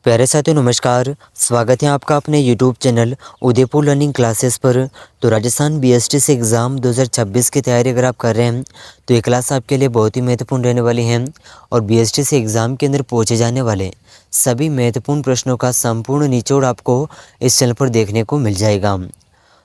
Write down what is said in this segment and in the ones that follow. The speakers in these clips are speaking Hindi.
प्यारे साथियों नमस्कार। स्वागत है आपका अपने YouTube channel Udaipur learning classes पर। तो राजस्थान बीएसटीसी एग्ज़ाम 2026 की तैयारी अगर आप कर रहे हैं तो ये क्लास आपके लिए बहुत ही महत्वपूर्ण रहने वाली है और बीएसटीसी एग्ज़ाम के अंदर पूछे जाने वाले सभी महत्वपूर्ण प्रश्नों का संपूर्ण निचोड़ आपको इस चैनल पर देखने को मिल जाएगा।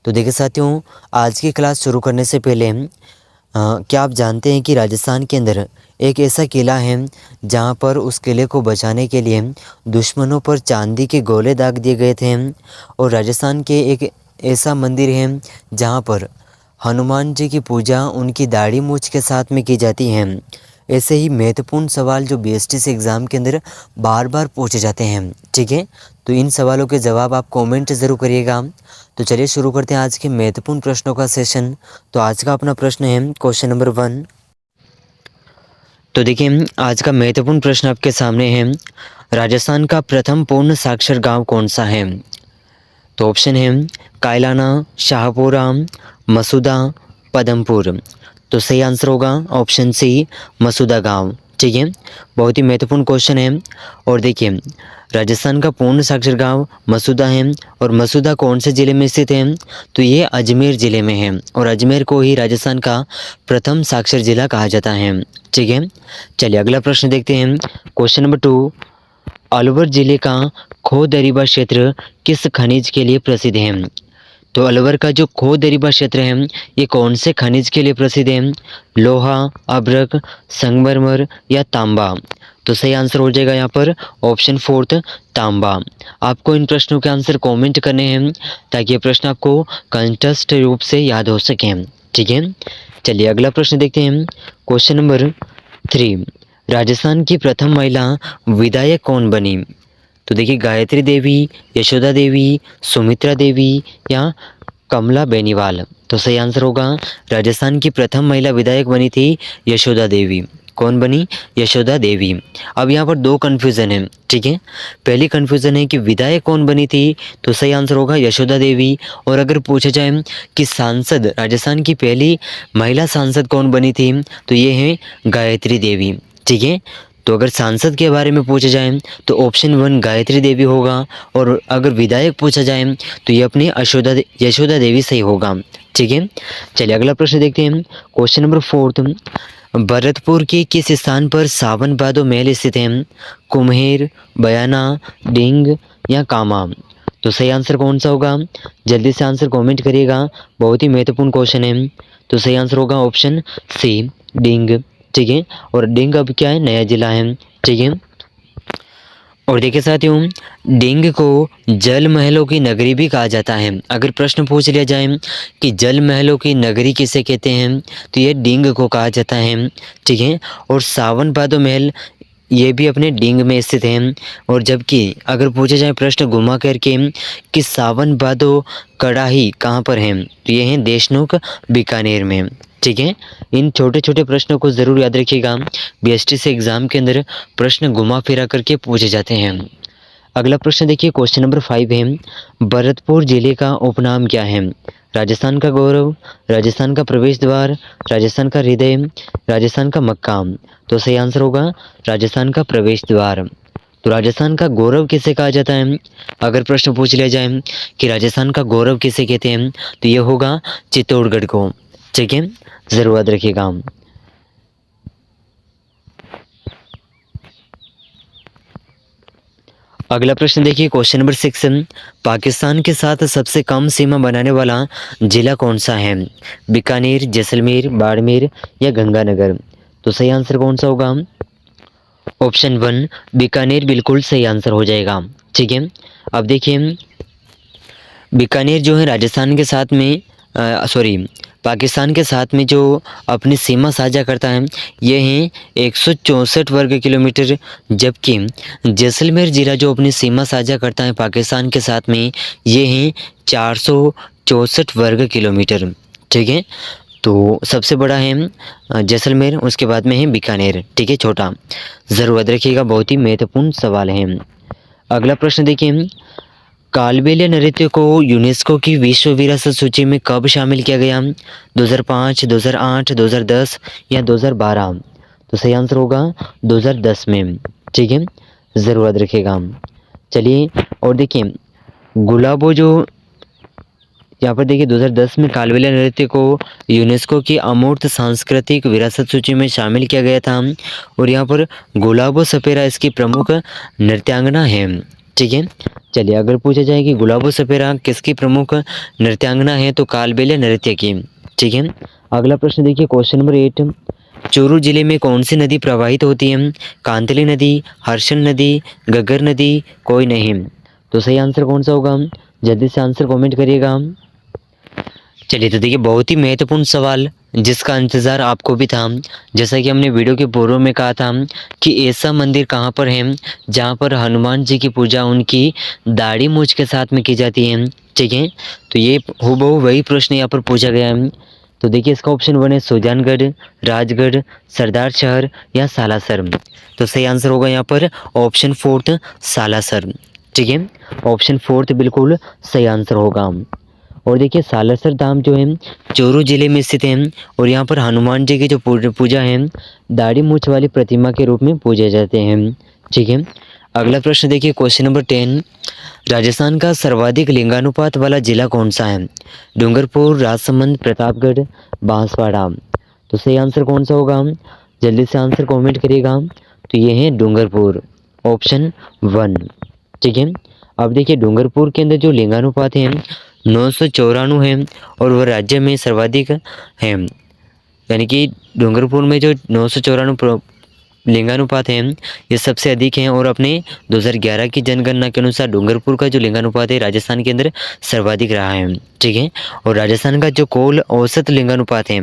तो देखिए साथियों, आज की क्लास शुरू करने से पहले क्या आप जानते हैं कि राजस्थान के अंदर एक ऐसा किला है जहां पर उस किले को बचाने के लिए दुश्मनों पर चांदी के गोले दाग दिए गए थे। और राजस्थान के एक ऐसा मंदिर है जहां पर हनुमान जी की पूजा उनकी दाढ़ी मूछ के साथ में की जाती है। ऐसे ही महत्वपूर्ण सवाल जो बीएसटीसी एग्ज़ाम के अंदर बार बार पूछे जाते हैं, ठीक है। तो इन सवालों के जवाब आप कमेंट ज़रूर करिएगा। तो चलिए शुरू करते हैं आज के महत्वपूर्ण प्रश्नों का सेशन। तो आज का अपना प्रश्न है क्वेश्चन नंबर 1। तो देखिए आज का महत्वपूर्ण प्रश्न आपके सामने है, राजस्थान का प्रथम पूर्ण साक्षर गांव कौन सा है। तो ऑप्शन है कायलाना, शाहपुरा, मसूदा, पदमपुर। तो सही आंसर होगा ऑप्शन सी, मसूदा गांव, ठीक है। बहुत ही महत्वपूर्ण क्वेश्चन है। और देखिए राजस्थान का पूर्ण साक्षर गांव मसूदा है और मसूदा कौन से ज़िले में स्थित है, तो ये अजमेर ज़िले में है और अजमेर को ही राजस्थान का प्रथम साक्षर जिला कहा जाता है, ठीक है। चलिए अगला प्रश्न देखते हैं क्वेश्चन नंबर 2। अलवर ज़िले का खो दरीबा क्षेत्र किस खनिज के लिए प्रसिद्ध है। तो अलवर का जो खो दरीबा क्षेत्र है ये कौन से खनिज के लिए प्रसिद्ध है, लोहा, अभ्रक, संगमरमर या तांबा। तो सही आंसर हो जाएगा यहाँ पर ऑप्शन 4 तांबा। आपको इन प्रश्नों के आंसर कमेंट करने हैं ताकि ये प्रश्न आपको कंठस्थ रूप से याद हो सके, ठीक है। चलिए अगला प्रश्न देखते हैं क्वेश्चन नंबर 3। राजस्थान की प्रथम महिला विधायक कौन बनी। तो देखिए गायत्री देवी, यशोदा देवी, सुमित्रा देवी या कमला बेनीवाल। तो सही आंसर होगा राजस्थान की प्रथम महिला विधायक बनी थी यशोदा देवी। कौन बनी, यशोदा देवी। अब यहाँ पर दो कन्फ्यूज़न है, ठीक है। पहली कन्फ्यूज़न है कि विधायक कौन बनी थी, तो सही आंसर होगा यशोदा देवी। और अगर पूछा जाए कि सांसद, राजस्थान की पहली महिला सांसद कौन बनी थी, तो ये है गायत्री देवी, ठीक है। तो अगर सांसद के बारे में पूछा जाए तो ऑप्शन 1 गायत्री देवी होगा और अगर विधायक पूछा जाए तो ये अपनी यशोदा देवी सही होगा, ठीक है। चलिए अगला प्रश्न देखते हैं क्वेश्चन नंबर 4। भरतपुर के किस स्थान पर सावन भादो महल स्थित है, कुम्हेर, बयाना, डिंग या कामा। तो सही आंसर कौन सा होगा, जल्दी से आंसर कमेंट करिएगा, बहुत ही महत्वपूर्ण क्वेश्चन है। तो सही आंसर होगा ऑप्शन सी, डिंग, ठीक है। और डिंग अब क्या है, नया जिला है, ठीक है। और देखिए साथियों, डिंग को जल महलों की नगरी भी कहा जाता है। अगर प्रश्न पूछ लिया जाए कि जल महलों की नगरी किसे कहते हैं, तो ये डिंग को कहा जाता है, ठीक है। और सावन भादो महल ये भी अपने डिंग में स्थित है। और जबकि अगर पूछा जाए प्रश्न घुमा करके कि सावन भादो कड़ाही कहाँ पर है, तो ये है देशनोक बीकानेर में, ठीक है। इन छोटे छोटे प्रश्नों को ज़रूर याद रखिएगा, बीएसटीसी एग्ज़ाम के अंदर प्रश्न घुमा फिरा करके पूछे जाते हैं। अगला प्रश्न देखिए क्वेश्चन नंबर 5 है, भरतपुर जिले का उपनाम क्या है। राजस्थान का गौरव, राजस्थान का प्रवेश द्वार, राजस्थान का हृदय, राजस्थान का मक्काम। तो सही आंसर होगा राजस्थान का प्रवेश द्वार। तो राजस्थान का गौरव किसे कहा जाता है, अगर प्रश्न पूछ लिया जाए कि राजस्थान का गौरव किसे कहते हैं, तो ये होगा चित्तौड़गढ़ को, ठीक है। ज़रूर याद रखिएगा। अगला प्रश्न देखिए क्वेश्चन नंबर 6। पाकिस्तान के साथ सबसे कम सीमा बनाने वाला जिला कौन सा है, बीकानेर, जैसलमेर, बाड़मेर या गंगानगर। तो सही आंसर कौन सा होगा, ऑप्शन 1 बीकानेर बिल्कुल सही आंसर हो जाएगा, ठीक है। अब देखिए बीकानेर जो है राजस्थान के साथ में सॉरी पाकिस्तान के साथ में जो अपनी सीमा साझा करता है ये है 164 वर्ग किलोमीटर, जबकि जैसलमेर ज़िला जो अपनी सीमा साझा करता है पाकिस्तान के साथ में ये है 464 वर्ग किलोमीटर, ठीक है। तो सबसे बड़ा है जैसलमेर, उसके बाद में है बीकानेर, ठीक है, छोटा। ज़रूर याद रखिएगा, बहुत ही महत्वपूर्ण सवाल है। अगला प्रश्न देखिए, कालबेलिया नृत्य को यूनेस्को की विश्व विरासत सूची में कब शामिल किया गया, 2005, 2008, 2010 या 2012। तो सही आंसर होगा 2010 में, ठीक है। ज़रूर याद रखिएगा। चलिए और देखिए गुलाबो जो यहाँ पर देखिए 2010 में कालबेलिया नृत्य को यूनेस्को की अमूर्त सांस्कृतिक विरासत सूची में शामिल किया गया था और यहाँ पर गुलाबो सपेरा इसकी प्रमुख नृत्यांगना है। ठीक है, चलिए अगर पूछा जाए कि गुलाबो सपेरा किसकी प्रमुख नृत्यांगना है तो कालबेलिया नृत्य की। ठीक है, अगला प्रश्न देखिए क्वेश्चन नंबर 8, चूरू जिले में कौन सी नदी प्रवाहित होती है? कांतली नदी, हर्षण नदी, गग्गर नदी, कोई नहीं। तो सही आंसर कौन सा होगा? जल्दी से आंसर कमेंट करिएगा। चलिए तो देखिए बहुत ही महत्वपूर्ण सवाल जिसका इंतज़ार आपको भी था। जैसा कि हमने वीडियो के पूर्व में कहा था कि ऐसा मंदिर कहाँ पर है जहाँ पर हनुमान जी की पूजा उनकी दाढ़ी मूंछ के साथ में की जाती है। ठीक है, तो ये हूबहू वही प्रश्न यहाँ पर पूछा गया है। तो देखिए इसका ऑप्शन 1 है सुजानगढ़, राजगढ़, सरदार शहर या सालासर। तो सही आंसर होगा यहाँ पर ऑप्शन 4 सालासर। ठीक है, ऑप्शन 4 बिल्कुल सही आंसर होगा। और देखिए सालासर धाम जो है चूरू जिले में स्थित है और यहाँ पर हनुमान जी की जो पूजा है दाढ़ी मूंछ वाली प्रतिमा के रूप में पूजे जाते हैं। ठीक है, अगला प्रश्न देखिए क्वेश्चन नंबर 10, राजस्थान का सर्वाधिक लिंगानुपात वाला जिला कौन सा है? डूंगरपुर, राजसमंद, प्रतापगढ़, बांसवाड़ा। तो सही आंसर कौन सा होगा? जल्दी से आंसर कमेंट करिएगा। तो ये है डूंगरपुर, ऑप्शन 1। ठीक है, अब देखिए डूंगरपुर के अंदर जो लिंगानुपात है 994 है और वह राज्य में सर्वाधिक है। यानी कि डूंगरपुर में जो 994 लिंगानुपात है ये सबसे अधिक है और अपने 2011 की जनगणना के अनुसार डूंगरपुर का जो लिंगानुपात है राजस्थान के अंदर सर्वाधिक रहा है। ठीक है, और राजस्थान का जो कुल औसत लिंगानुपात है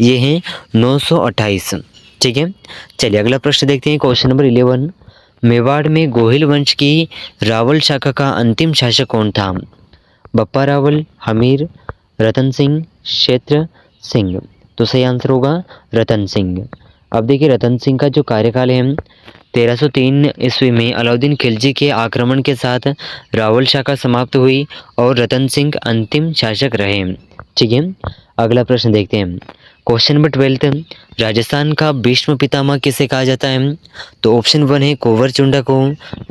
ये है 928। ठीक है, चलिए अगला प्रश्न देखते हैं क्वेश्चन नंबर 11, मेवाड़ में गोहिल वंश की रावल शाखा का अंतिम शासक कौन था? बप्पा रावल, हमीर, रतन सिंह, क्षेत्र सिंह। तो सही आंसर होगा रतन सिंह। अब देखिए रतन सिंह का जो कार्यकाल है 1303 ईस्वी में अलाउद्दीन खिलजी के आक्रमण के साथ रावल शाखा समाप्त हुई और रतन सिंह अंतिम शासक रहे। ठीक है, अगला प्रश्न देखते हैं क्वेश्चन नंबर 12, राजस्थान का भीष्म पितामह किसे कहा जाता है? तो ऑप्शन 1 है कुंवर चुंडा को,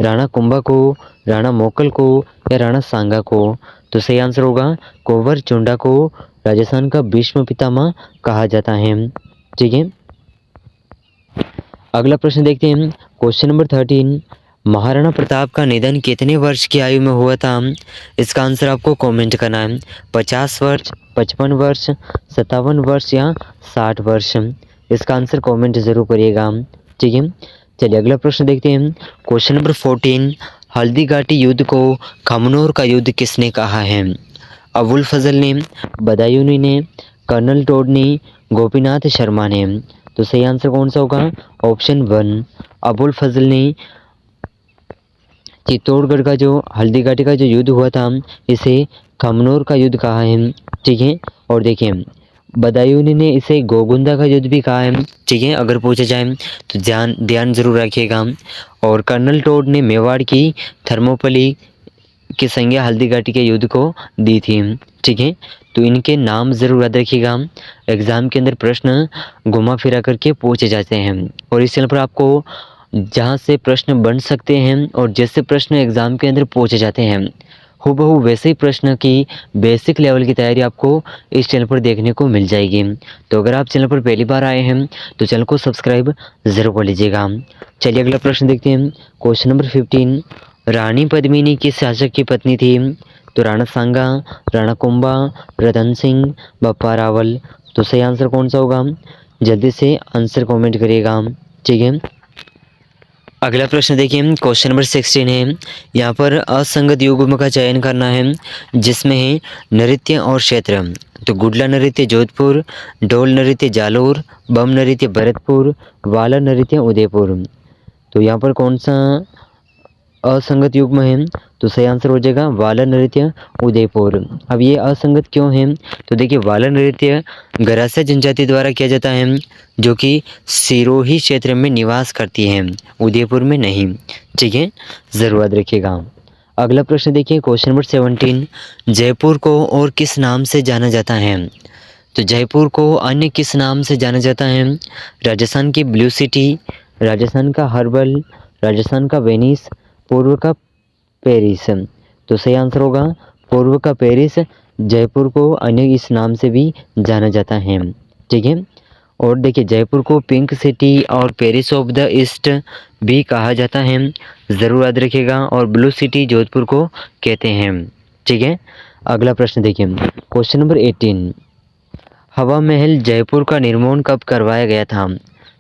राणा कुंभा को, राणा मोकल को या राणा सांगा को। तो सही आंसर होगा कुंवर चुंडा को राजस्थान का भीष्म पितामह कहा जाता है। ठीक है, अगला प्रश्न देखते हैं क्वेश्चन नंबर 13, महाराणा प्रताप का निधन कितने वर्ष की आयु में हुआ था? इसका आंसर आपको कमेंट करना है। 50 वर्ष, 55 वर्ष, 57 वर्ष या 60 वर्ष। इसका आंसर कमेंट जरूर करिएगा। ठीक है, चलिए अगला प्रश्न देखते हैं क्वेश्चन नंबर 14, हल्दी घाटी युद्ध को खमनोर का युद्ध किसने कहा है? अबुल फजल ने, बदायूनी ने, कर्नल टोड ने, गोपीनाथ शर्मा ने। तो सही आंसर कौन सा होगा? ऑप्शन 1 अबुल फजल ने चित्तौड़गढ़ का जो हल्दी घाटी का जो युद्ध हुआ था इसे खमनोर का युद्ध कहा है। ठीक है, और देखिए बदायूनी ने इसे गोगुंदा का युद्ध भी कहा है। ठीक है, अगर पूछा जाए तो ध्यान जरूर रखिएगा। और कर्नल टोड ने मेवाड़ की थर्मोपली की संज्ञा हल्दी घाटी के युद्ध को दी थी। ठीक है, तो इनके नाम ज़रूर याद रखिएगा। एग्ज़ाम के अंदर प्रश्न घुमा फिरा करके पूछे जाते हैं और इस चैनल पर आपको जहाँ से प्रश्न बन सकते हैं और जैसे प्रश्न एग्ज़ाम के अंदर पूछे जाते हैं हूबहू वैसे ही प्रश्न की बेसिक लेवल की तैयारी आपको इस चैनल पर देखने को मिल जाएगी। तो अगर आप चैनल पर पहली बार आए हैं तो चैनल को सब्सक्राइब ज़रूर कर लीजिएगा। चलिए अगला प्रश्न देखते हैं क्वेश्चन नंबर 15, रानी पद्मिनी किस शासक की पत्नी थी? तो राणा सांगा, राणा कुंभा, रतन सिंह, बप्पा रावल। तो सही आंसर कौन सा होगा? जल्दी से आंसर कमेंट करिएगा। ठीक है, अगला प्रश्न देखिए क्वेश्चन नंबर 16 है। यहाँ पर असंगत युग्म का चयन करना है जिसमें है नृत्य और क्षेत्र। तो गुडला नृत्य जोधपुर, ढोल नृत्य जालोर, बम नृत्य भरतपुर, वाला नृत्य उदयपुर। तो यहाँ पर कौन सा असंगत युग्म है? तो सही आंसर हो जाएगा वाला नृत्य उदयपुर। अब ये असंगत क्यों है? तो देखिए वाला नृत्य गरासिया जनजाति द्वारा किया जाता है जो कि सिरोही क्षेत्र में निवास करती है, उदयपुर में नहीं। ठीक है, ज़रूर याद रखिएगा। अगला प्रश्न देखिए क्वेश्चन नंबर 17, जयपुर को और किस नाम से जाना जाता है? तो जयपुर को अन्य किस नाम से जाना जाता है? राजस्थान की ब्लू सिटी, राजस्थान का हर्बल, राजस्थान का वेनिस, पूर्व का पेरिस। तो सही आंसर होगा पूर्व का पेरिस। जयपुर को अन्य इस नाम से भी जाना जाता है। ठीक है, और देखिए जयपुर को पिंक सिटी और पेरिस ऑफ द ईस्ट भी कहा जाता है, ज़रूर याद रखिएगा। और ब्लू सिटी जोधपुर को कहते हैं। ठीक है, अगला प्रश्न देखिए, क्वेश्चन नंबर 18। हवा महल जयपुर का निर्माण कब करवाया गया था?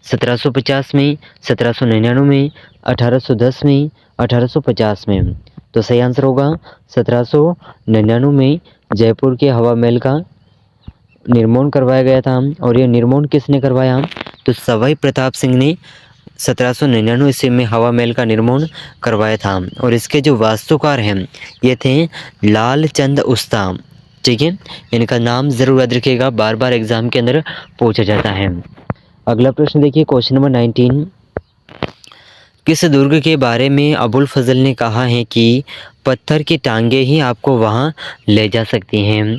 1750 में, 1799 में, 1810 में, 1850 में। तो सही आंसर होगा 1799 में जयपुर के हवा महल का निर्माण करवाया गया था। और यह निर्माण किसने करवाया? तो सवाई प्रताप सिंह ने 1799 ईस्वी में हवा महल का निर्माण करवाया था। और इसके जो वास्तुकार हैं ये थे लालचंद उस्ता। ठीक है, इनका नाम ज़रूर याद रखिएगा, बार बार एग्जाम के अंदर पूछा जाता है। अगला प्रश्न देखिए, क्वेश्चन नंबर 19। किस दुर्ग के बारे में अबुल फजल ने कहा है कि पत्थर की टांगे ही आपको वहां ले जा सकती हैं?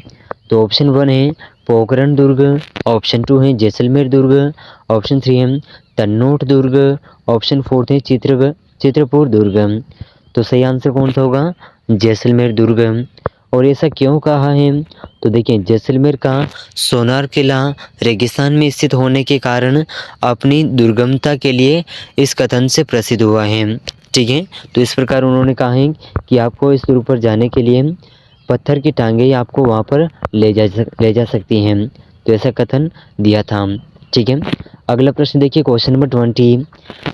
तो ऑप्शन 1 है पोखरण दुर्ग, ऑप्शन 2 है जैसलमेर दुर्ग, ऑप्शन 3 है तन्नोट दुर्ग, ऑप्शन 4 है चित्रपुर दुर्ग। तो सही आंसर कौन सा होगा? जैसलमेर दुर्ग। और ऐसा क्यों कहा है? तो देखिए जैसलमेर का सोनार किला रेगिस्तान में स्थित होने के कारण अपनी दुर्गमता के लिए इस कथन से प्रसिद्ध हुआ है। ठीक है, तो इस प्रकार उन्होंने कहा है कि आपको इस दुर्ग पर जाने के लिए पत्थर की टांगे ही आपको वहाँ पर ले जा सकती हैं। तो ऐसा कथन दिया था। ठीक है, अगला प्रश्न देखिए, क्वेश्चन नंबर 20।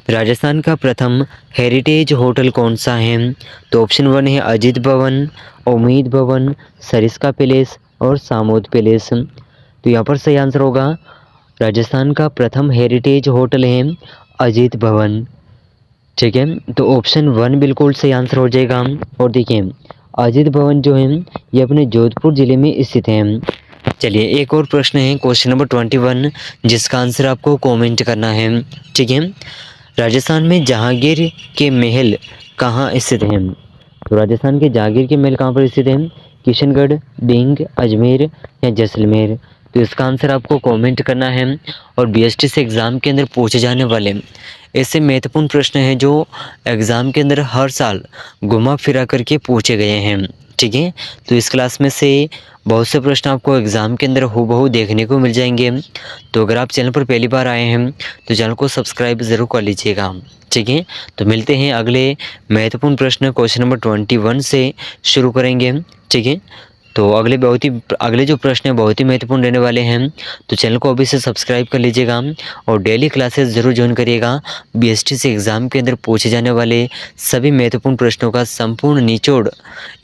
राजस्थान का प्रथम हेरिटेज होटल कौन सा है? तो ऑप्शन 1 है अजीत भवन, उम्मीद भवन, सरिस्का पैलेस और सामोद पैलेस। तो यहाँ पर सही आंसर होगा राजस्थान का प्रथम हेरिटेज होटल है अजीत भवन। ठीक है, तो ऑप्शन 1 बिल्कुल सही आंसर हो जाएगा। और देखिए अजीत भवन जो है ये अपने जोधपुर ज़िले में स्थित है। चलिए एक और प्रश्न है, क्वेश्चन नंबर 21, जिसका आंसर आपको कमेंट करना है। ठीक है, राजस्थान में जहांगीर के महल कहाँ स्थित हैं? तो राजस्थान के जहांगीर के महल कहाँ पर स्थित हैं? किशनगढ़, बिंग, अजमेर या जैसलमेर? तो इसका आंसर आपको कमेंट करना है। और बीएसटी से एग्ज़ाम के अंदर पूछे जाने वाले ऐसे महत्वपूर्ण प्रश्न हैं जो एग्ज़ाम के अंदर हर साल घुमा फिरा करके पूछे गए हैं। ठीक है, तो इस क्लास में से बहुत से प्रश्न आपको एग्ज़ाम के अंदर हूबहू देखने को मिल जाएंगे। तो अगर आप चैनल पर पहली बार आए हैं तो चैनल को सब्सक्राइब ज़रूर कर लीजिएगा। ठीक है, तो मिलते हैं अगले महत्वपूर्ण प्रश्न क्वेश्चन नंबर 21 से शुरू करेंगे। ठीक है, तो अगले जो प्रश्न है बहुत ही महत्वपूर्ण रहने वाले हैं। तो चैनल को अभी से सब्सक्राइब कर लीजिएगा और डेली क्लासेस ज़रूर ज्वाइन करिएगा। बीएसटी से एग्ज़ाम के अंदर पूछे जाने वाले सभी महत्वपूर्ण प्रश्नों का संपूर्ण निचोड़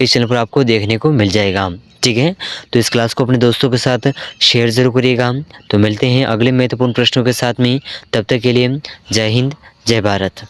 इस चैनल पर आपको देखने को मिल जाएगा। ठीक है, तो इस क्लास को अपने दोस्तों के साथ शेयर ज़रूर करिएगा। तो मिलते हैं अगले महत्वपूर्ण प्रश्नों के साथ में, तब तक के लिए जय हिंद, जय भारत।